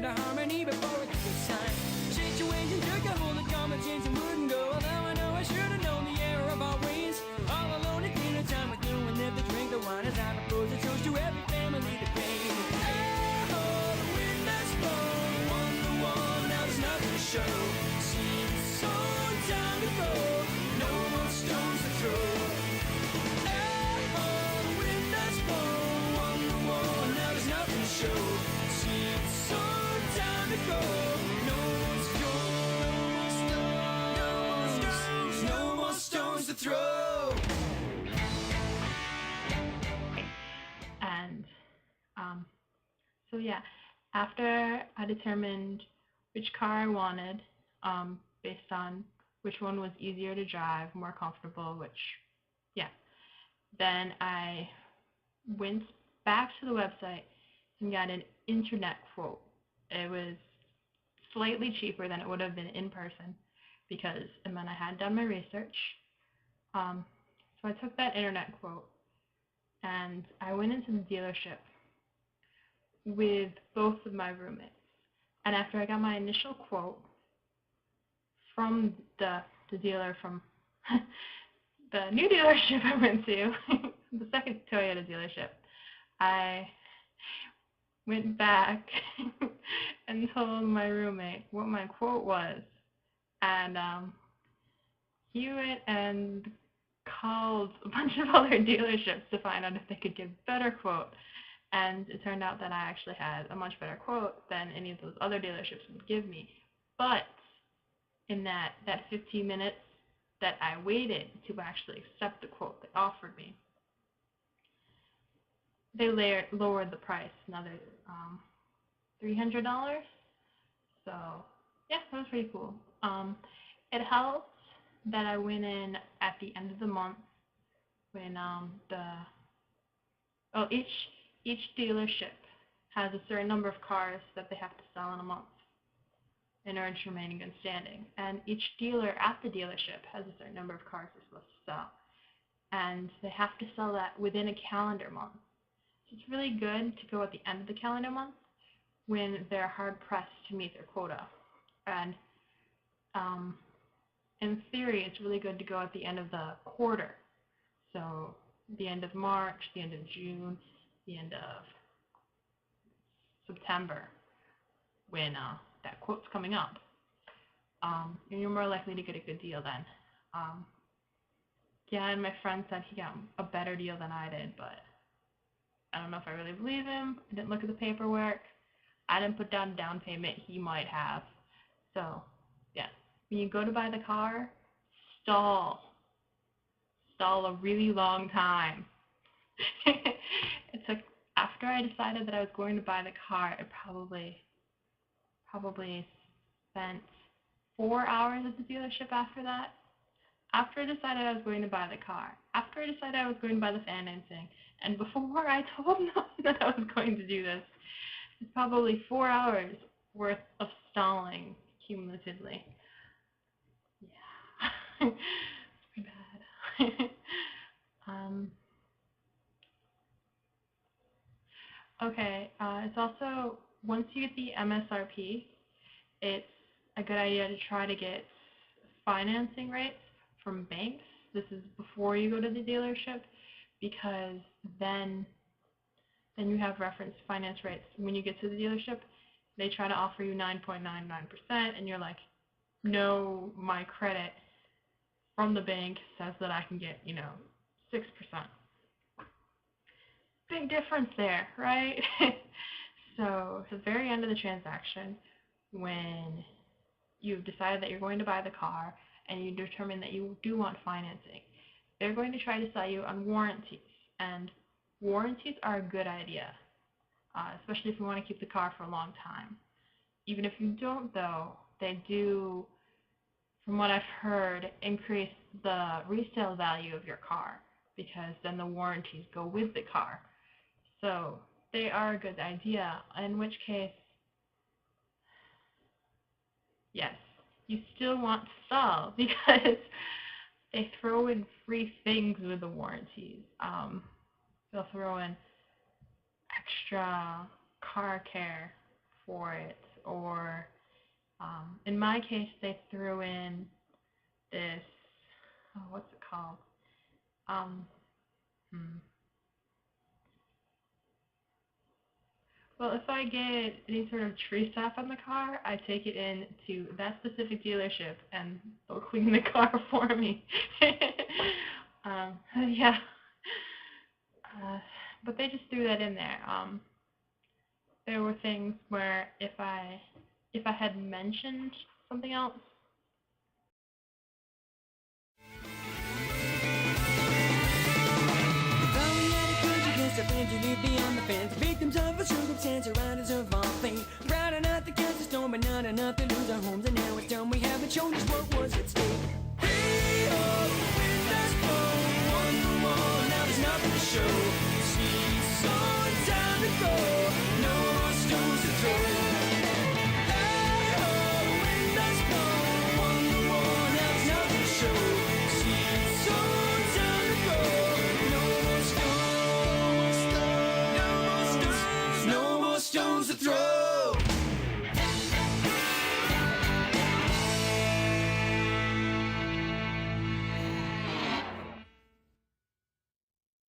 into harmony before it was signed. Situation took a hold, the conversation wouldn't go. Although I know I should have known the error of our ways. All alone at dinner time with no one there to drink the wine as I propose a toast to every family to pay. Oh, the wind that's blown, one to one, now there's nothing to show. Seems so time to go, no more stones to throw. Oh, the wind that's blown, one to one, now there's nothing to show. Seems so time to go, no more stones, no more stones to throw. And so yeah, after I determined which car I wanted, based on which one was easier to drive, more comfortable, then I went back to the website and got an internet quote. It was slightly cheaper than it would have been in person because it meant I had done my research. So I took that internet quote and I went into the dealership with both of my roommates. And after I got my initial quote from the dealer from the new dealership I went to, the second Toyota dealership, I went back and told my roommate what my quote was. And he went and called a bunch of other dealerships to find out if they could give a better quote. And it turned out that I actually had a much better quote than any of those other dealerships would give me. But in that 15 minutes that I waited to actually accept the quote they offered me, they lowered the price another $300. So yeah, that was pretty cool. It helped that I went in at the end of the month when each dealership has a certain number of cars that they have to sell in a month in order to remain in good standing. And each dealer at the dealership has a certain number of cars they're supposed to sell. And they have to sell that within a calendar month. So it's really good to go at the end of the calendar month when they're hard-pressed to meet their quota. And in theory, it's really good to go at the end of the quarter. So the end of March, the end of June, the end of September, when that quote's coming up. And you're more likely to get a good deal then. Yeah, and my friend said he got a better deal than I did, but I don't know if I really believe him. I didn't look at the paperwork. I didn't put down a down payment. He might have. So, yeah. When you go to buy the car, stall a really long time. It took, after I decided that I was going to buy the car, it probably spent 4 hours at the dealership after that. After I decided I was going to buy the car, after I decided I was going to buy the financing, and before I told them that I was going to do this, it's probably 4 hours worth of stalling cumulatively. Yeah. It's pretty bad. Okay, it's also, once you get the MSRP, it's a good idea to try to get financing rates from banks. This is before you go to the dealership, because then you have reference finance rates. When you get to the dealership, they try to offer you 9.99%, and you're like, no, my credit from the bank says that I can get, 6%. Big difference there, right? So at the very end of the transaction, when you've decided that you're going to buy the car and you determine that you do want financing, they're going to try to sell you on warranties. And warranties are a good idea, especially if you want to keep the car for a long time. Even if you don't, though, they do, from what I've heard, increase the resale value of your car, because then the warranties go with the car. So they are a good idea, in which case, yes, you still want to stall, because they throw in free things with the warranties. They'll throw in extra car care for it, or in my case, they threw in this, what's it called? Well, if I get any sort of tree stuff on the car, I take it in to that specific dealership, and they'll clean the car for me. Yeah. But they just threw that in there. There were things where if I had mentioned something else, Thought we had a grudge against a friend who lived beyond the fence. Victims